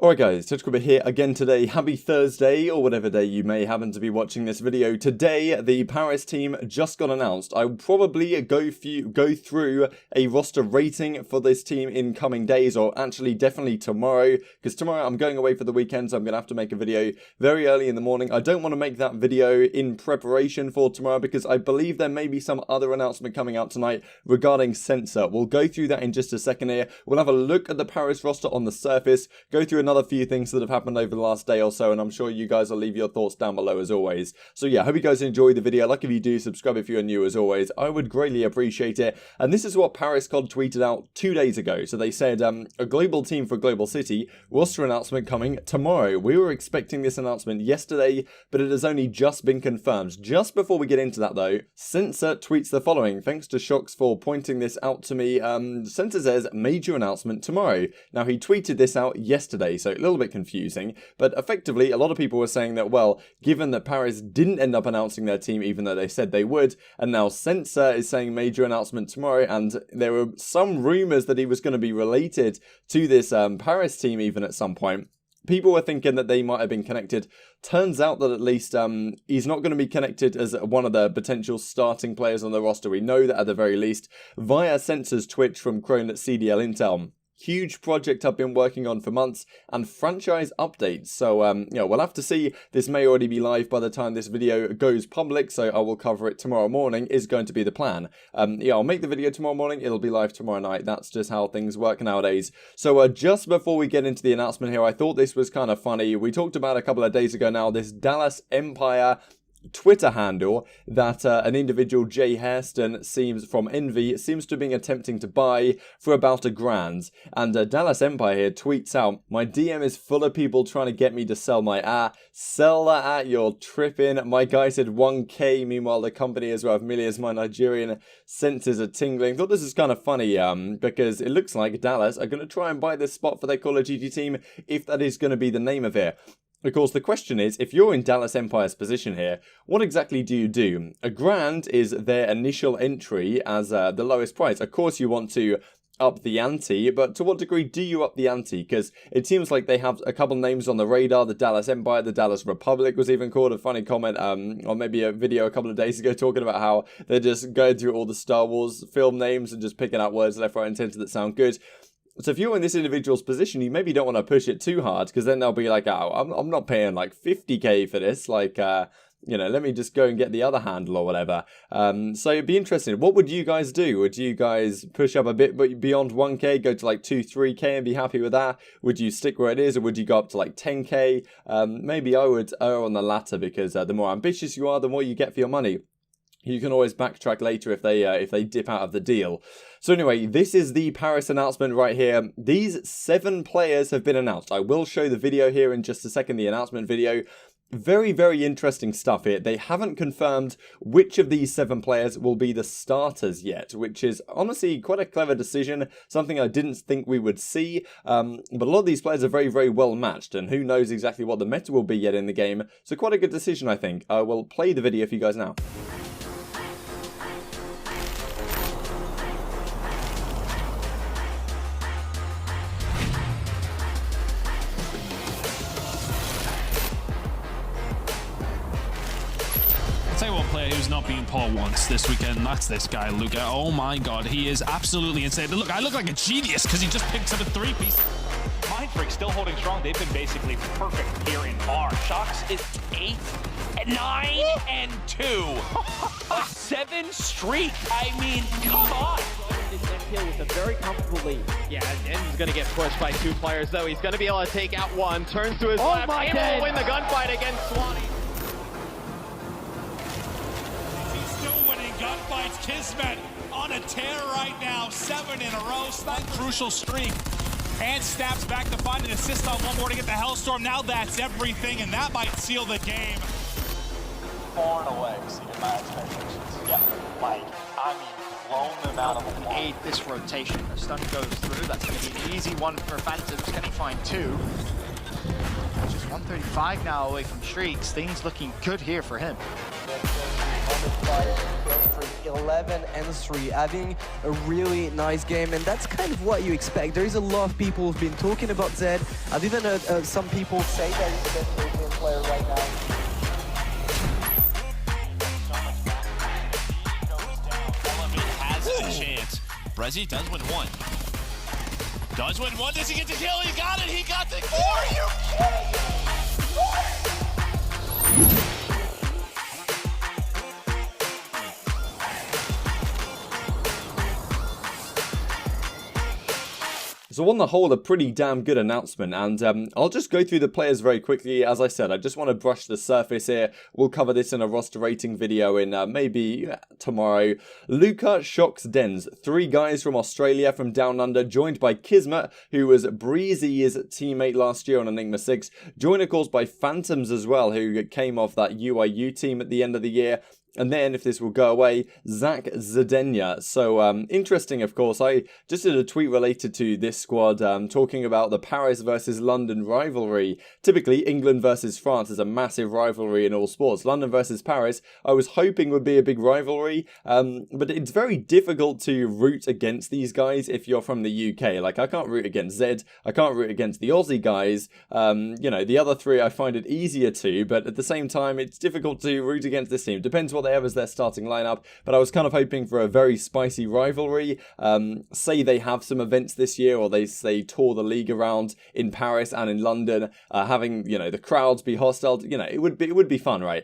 Alright guys, Touchcrubber here again today. Happy Thursday, or whatever day you may happen to be watching this video. Today, the Paris team just got announced. I will probably go through a roster rating for this team in coming days, or actually definitely tomorrow, because tomorrow I'm going away for the weekend, so I'm going to have to make a video very early in the morning. I don't want to make that video in preparation for tomorrow, because I believe there may be some other announcement coming out tonight regarding Censor. We'll go through that in just a second here. We'll have a look at the Paris roster on the surface, go through another few things that have happened over the last day or so, and I'm sure you guys will leave your thoughts down below as always. So yeah, hope you guys enjoyed the video. Like if you do, subscribe if you're new as always. I would greatly appreciate it. And this is what Paris CoD tweeted out 2 days ago. So they said, a global team for a global city, roster announcement coming tomorrow. We were expecting this announcement yesterday, but it has only just been confirmed. Just before we get into that though, Censor tweets the following. Thanks to Shocks for pointing this out to me. Censor says, major announcement tomorrow. Now he tweeted this out yesterday, so a little bit confusing, but effectively a lot of people were saying that, well, given that Paris didn't end up announcing their team even though they said they would, and now Censor is saying major announcement tomorrow, and there were some rumors that he was going to be related to this Paris team even at some point. People were thinking that they might have been connected. Turns out that at least he's not going to be connected as one of the potential starting players on the roster. We know that at the very least via Censor's Twitch from Kroenke at CDL Intel. Huge project I've been working on for months, and franchise updates. So, we'll have to see. This may already be live by the time this video goes public, so I will cover it tomorrow morning, is going to be the plan. I'll make the video tomorrow morning, it'll be live tomorrow night. That's just how things work nowadays. So, just before we get into the announcement here, I thought this was kind of funny. We talked about a couple of days ago now, this Dallas Empire Twitter handle that an individual Jay Hairston from Envy seems to have been attempting to buy for about $1,000, and Dallas Empire here tweets out, my DM is full of people trying to get me to sell my sell that you're tripping. My guy said 1k, meanwhile the company is worth millions. My Nigerian senses are tingling. Thought this is kind of funny because it looks like Dallas are going to try and buy this spot for their Call of Duty team, if that is going to be the name of it. Of course, the question is, if you're in Dallas Empire's position here, what exactly do you do? $1,000 is their initial entry as the lowest price. Of course, you want to up the ante, but to what degree do you up the ante? Because it seems like they have a couple names on the radar. The Dallas Empire, the Dallas Republic was even called. A funny comment, or maybe a video a couple of days ago talking about how they're just going through all the Star Wars film names and just picking out words left, right, and centre that sound good. So if you're in this individual's position, you maybe don't want to push it too hard, because then they'll be like, oh, I'm not paying like 50k for this, like, let me just go and get the other handle or whatever. So it'd be interesting. What would you guys do? Would you guys push up a bit beyond 1k, go to like 2, 3k and be happy with that? Would you stick where it is, or would you go up to like 10k? Maybe I would err on the latter, because the more ambitious you are, the more you get for your money. You can always backtrack later if they dip out of the deal. So anyway, this is the Paris announcement right here. These 7 players have been announced. I will show the video here in just a second, the announcement video. Very, very interesting stuff here. They haven't confirmed which of these 7 players will be the starters yet, which is honestly quite a clever decision, something I didn't think we would see. But a lot of these players are very, very well matched, and who knows exactly what the meta will be yet in the game. So quite a good decision, I think. I will play the video for you guys now. Player who's not being Paul once this weekend, that's this guy, Luca. Oh my god, he is absolutely insane. Look, I look like a genius because he just picked up a 3-piece. Mind Freak still holding strong. They've been basically perfect here in R. Shocks is 8, 9, and 2. A 7 streak. I mean, come on. With a very comfortable lead. Yeah, and he's going to get pushed by 2 players, though. He's going to be able to take out one. Turns to his left. And will win the gunfight against Swanee. Gunfights, Kismet on a tear right now, 7 in a row, that crucial streak, and snaps back to find an assist on one more to get the Hellstorm. Now that's everything, and that might seal the game. Far and away exceeded my expectations. Yeah, blown them out of the water. Aid this rotation. A stun goes through. That's going to be an easy one for Phantoms. Can he find 2? Just 135 now away from Streaks. Things looking good here for him. kill streak, 11 and 3, having a really nice game, and that's kind of what you expect. There is a lot of people who've been talking about Zed. I've even heard some people say that he's the best European player right now. Has a chance. Brezzy does win one. Does win one. Does he get the kill? He got it. He got the kill. Are you kidding me? What? So on the whole, a pretty damn good announcement, and I'll just go through the players very quickly. As I said, I just want to brush the surface here. We'll cover this in a roster rating video in maybe tomorrow. Luca shocks Dens. 3 guys from Australia from Down Under, joined by Kismet, who was Breezy's teammate last year on Enigma 6. Joined, of course, by Phantoms as well, who came off that UIU team at the end of the year. And then, if this will go away, Zach Zdenya. So, interesting, of course. I just did a tweet related to this squad, talking about the Paris versus London rivalry. Typically, England versus France is a massive rivalry in all sports. London versus Paris, I was hoping would be a big rivalry, but it's very difficult to root against these guys if you're from the UK. Like, I can't root against Zed, I can't root against the Aussie guys. You know, the other 3 I find it easier to, but at the same time, it's difficult to root against this team. Depends what they have as their starting lineup, but I was kind of hoping for a very spicy rivalry. Say they have some events this year, or they tour the league around in Paris and in London, having, you know, the crowds be hostile. You know, it would be fun, right?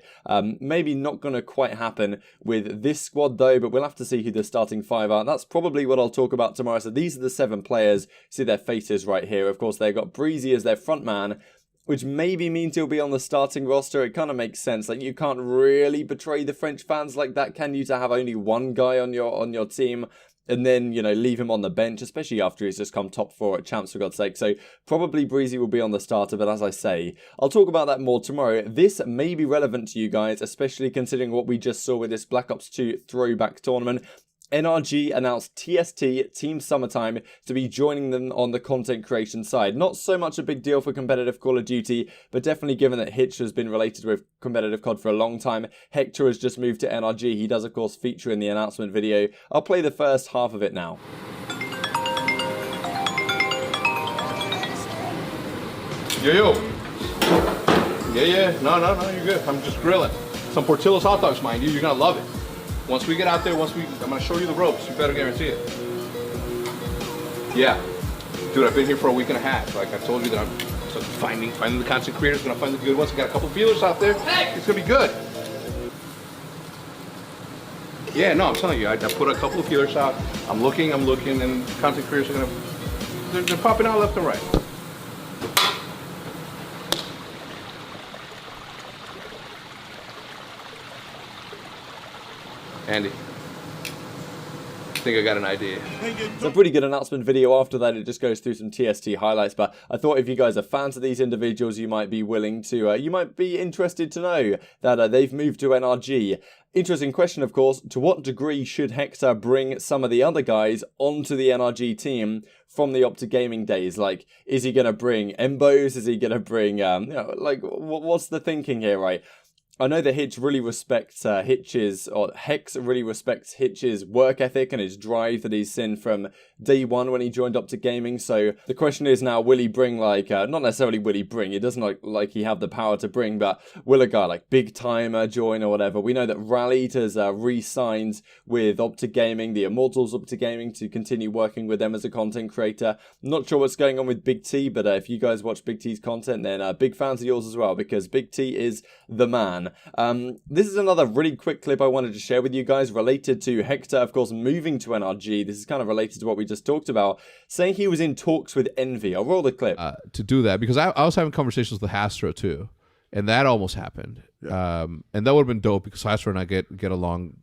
Maybe not going to quite happen with this squad though, but we'll have to see who the starting 5 are. That's probably what I'll talk about tomorrow. So these are the 7 players. See their faces right here. Of course, they've got Breezy as their front man, which maybe means he'll be on the starting roster. It kind of makes sense. Like, you can't really betray the French fans like that, can you, to have only one guy on your team and then, you know, leave him on the bench, especially after he's just come top 4 at Champs, for God's sake. So probably Breezy will be on the starter, but as I say, I'll talk about that more tomorrow. This may be relevant to you guys, especially considering what we just saw with this Black Ops 2 throwback tournament. NRG announced TST, Team Summertime, to be joining them on the content creation side. Not so much a big deal for competitive Call of Duty, but definitely given that Hitch has been related with competitive COD for a long time. Hector has just moved to NRG. He does, of course, feature in the announcement video. I'll play the first half of it now. Yo. Yeah. No, you're good. I'm just grilling. Some Portillo's hot dogs, mind you. You're going to love it. Once we get out there, I'm gonna show you the ropes. You better guarantee it. Yeah, dude, I've been here for a week and a half. Like I told you that I'm finding the content creators, gonna find the good ones. I got a couple feelers out there. Hey, it's gonna be good. Yeah, no, I'm telling you, I put a couple of feelers out. I'm looking, and content creators are they're popping out left and right. Andy, I think I got an idea. It's a pretty good announcement video. After that, it just goes through some TST highlights, but I thought if you guys are fans of these individuals, you might be willing to, you might be interested to know that they've moved to NRG. Interesting question, of course. To what degree should Hector bring some of the other guys onto the NRG team from the OpTic Gaming days? Like, is he going to bring Embos? Is he going to bring, you know, like, what's the thinking here, right? I know that Hitch really respects Hex really respects Hitch's work ethic and his drive that he's seen from day one when he joined OpTic Gaming. So the question is now, will he bring, like, not necessarily will he bring, it doesn't like he have the power to bring, but will a guy like Big Timer join or whatever? We know that Rallied has re-signed with OpTic Gaming, the Immortals OpTic Gaming, to continue working with them as a content creator. Not sure what's going on with Big T, but if you guys watch Big T's content, then big fans of yours as well, because Big T is the man. This is another really quick clip I wanted to share with you guys related to Hector, of course, moving to NRG. This is kind of related to what we just talked about, saying he was in talks with Envy. I'll roll the clip. To do that, because I was having conversations with Hastro too, and that almost happened. Yeah. And that would have been dope because Hastro and I get along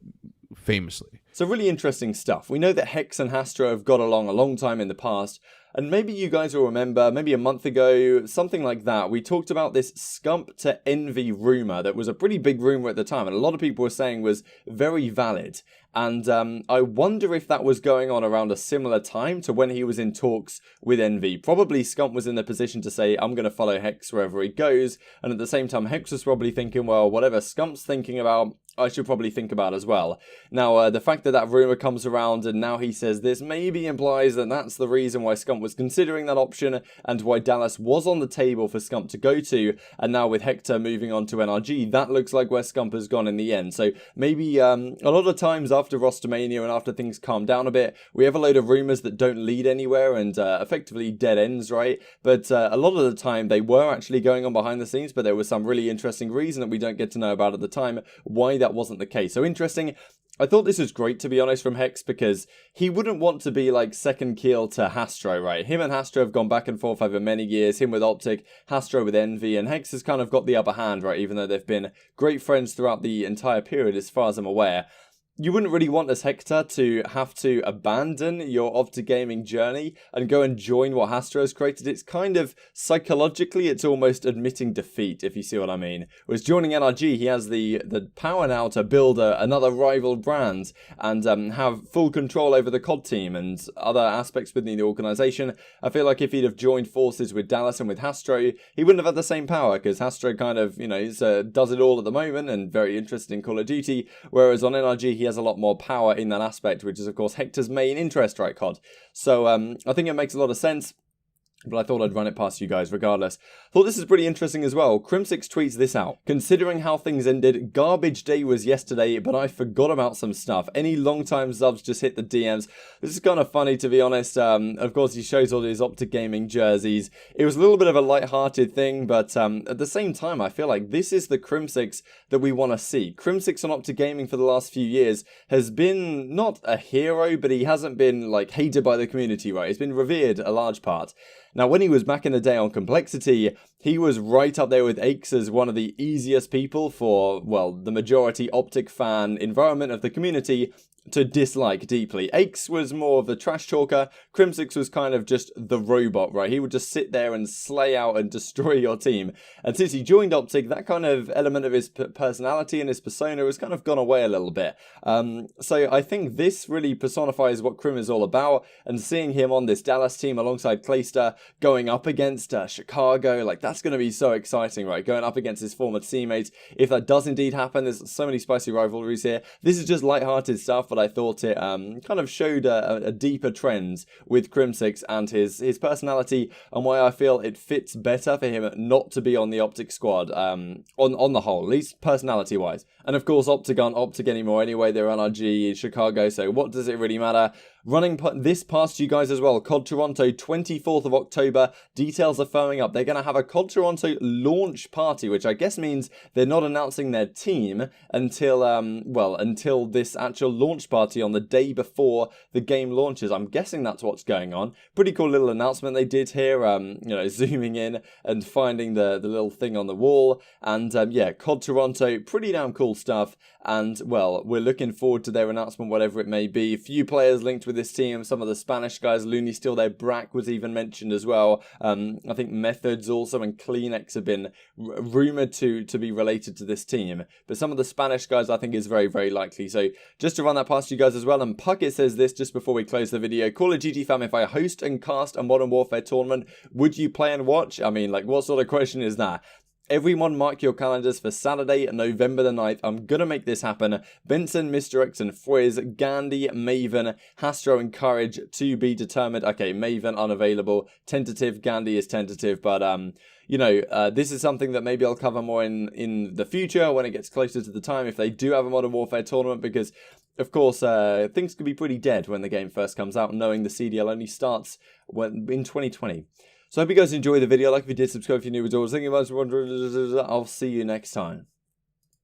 famously. So really interesting stuff. We know that Hex and Hastro have got along a long time in the past, and maybe you guys will remember, maybe a month ago, something like that, we talked about this Scump to Envy rumor that was a pretty big rumor at the time, and a lot of people were saying was very valid. And I wonder if that was going on around a similar time to when he was in talks with Envy. Probably Scump was in the position to say, I'm going to follow Hex wherever he goes, and at the same time, Hex was probably thinking, well, whatever Scump's thinking about, I should probably think about as well. Now, the fact that that rumor comes around and now he says this maybe implies that that's the reason why Scump was considering that option and why Dallas was on the table for Scump to go to. And now with Hector moving on to NRG, that looks like where Scump has gone in the end. So maybe a lot of times after Rostermania and after things calm down a bit, we have a load of rumors that don't lead anywhere and effectively dead ends, right? But a lot of the time they were actually going on behind the scenes, but there was some really interesting reason that we don't get to know about at the time why that wasn't the case. So interesting. I thought this was great, to be honest, from Hex, because he wouldn't want to be like second keel to Hastro, right? Him and Hastro have gone back and forth over many years, him with OpTic, Hastro with Envy, and Hex has kind of got the upper hand, right? Even though they've been great friends throughout the entire period, as far as I'm aware. You wouldn't really want as Hector to have to abandon your OpTic gaming journey and go and join what Hastro has created. It's kind of, psychologically, it's almost admitting defeat, if you see what I mean. Whereas joining NRG, he has the power now to build another rival brand and have full control over the CoD team and other aspects within the organisation. I feel like if he'd have joined forces with Dallas and with Hastro, he wouldn't have had the same power, because Hastro kind of, you know, does it all at the moment and very interested in Call of Duty, whereas on NRG, he has a lot more power in that aspect, which is of course Hector's main interest, right, CoD? So I think it makes a lot of sense. But I thought I'd run it past you guys regardless. Thought this is pretty interesting as well. Crimsix tweets this out. Considering how things ended, garbage day was yesterday, but I forgot about some stuff. Any long-time subs just hit the DMs. This is kind of funny, to be honest. Of course, he shows all his OpTic gaming jerseys. It was a little bit of a light-hearted thing, but at the same time, I feel like this is the Crimsix that we want to see. Crimsix on OpTic gaming for the last few years has been not a hero, but he hasn't been like hated by the community, right? He's been revered a large part. Now, when he was back in the day on Complexity, he was right up there with Aches as one of the easiest people for, well, the majority OpTic fan environment of the community to dislike deeply. Aches was more of the trash talker. Crimsix was kind of just the robot, right? He would just sit there and slay out and destroy your team. And since he joined OpTic, that kind of element of his personality and his persona has kind of gone away a little bit. So I think this really personifies what Crim is all about. And seeing him on this Dallas team alongside Clayster going up against Chicago, like that's going to be so exciting, right? Going up against his former teammates. If that does indeed happen, there's so many spicy rivalries here. This is just lighthearted stuff, but I thought it kind of showed a deeper trend with Crimsix and his personality, and why I feel it fits better for him not to be on the OpTic squad on the whole, at least personality-wise. And of course, OpTic aren't OpTic anymore anyway. They're NRG in Chicago, so what does it really matter? Running this past you guys as well. CoD Toronto, 24th of October. Details are firming up. They're going to have a CoD Toronto launch party, which I guess means they're not announcing their team until, until this actual launch party on the day before the game launches. I'm guessing that's what's going on. Pretty cool little announcement they did here, you know, zooming in and finding the little thing on the wall. And yeah, CoD Toronto, pretty damn cool stuff. And, well, we're looking forward to their announcement, whatever it may be. A few players linked with this team, some of the Spanish guys, Looney still there, Brack was even mentioned as well. I think Methods also and Kleenex have been rumoured to be related to this team. But some of the Spanish guys I think is very, very likely. So just to run that past you guys as well, and Puckett says this just before we close the video. Call of Duty fam, if I host and cast a Modern Warfare tournament, would you play and watch? I mean, like, what sort of question is that? Everyone mark your calendars for Saturday, November the 9th. I'm going to make this happen. Benson, Mr. X and Frizz, Gandhi, Maven, Hastro and Courage to be determined. Okay, Maven unavailable. Tentative, Gandhi is tentative. But, you know, this is something that maybe I'll cover more in the future when it gets closer to the time if they do have a Modern Warfare tournament, because of course, things could be pretty dead when the game first comes out, knowing the CDL only starts in 2020. So I hope you guys enjoyed the video. Like if you did, subscribe if you're new as always. Thank you very much. I'll see you next time.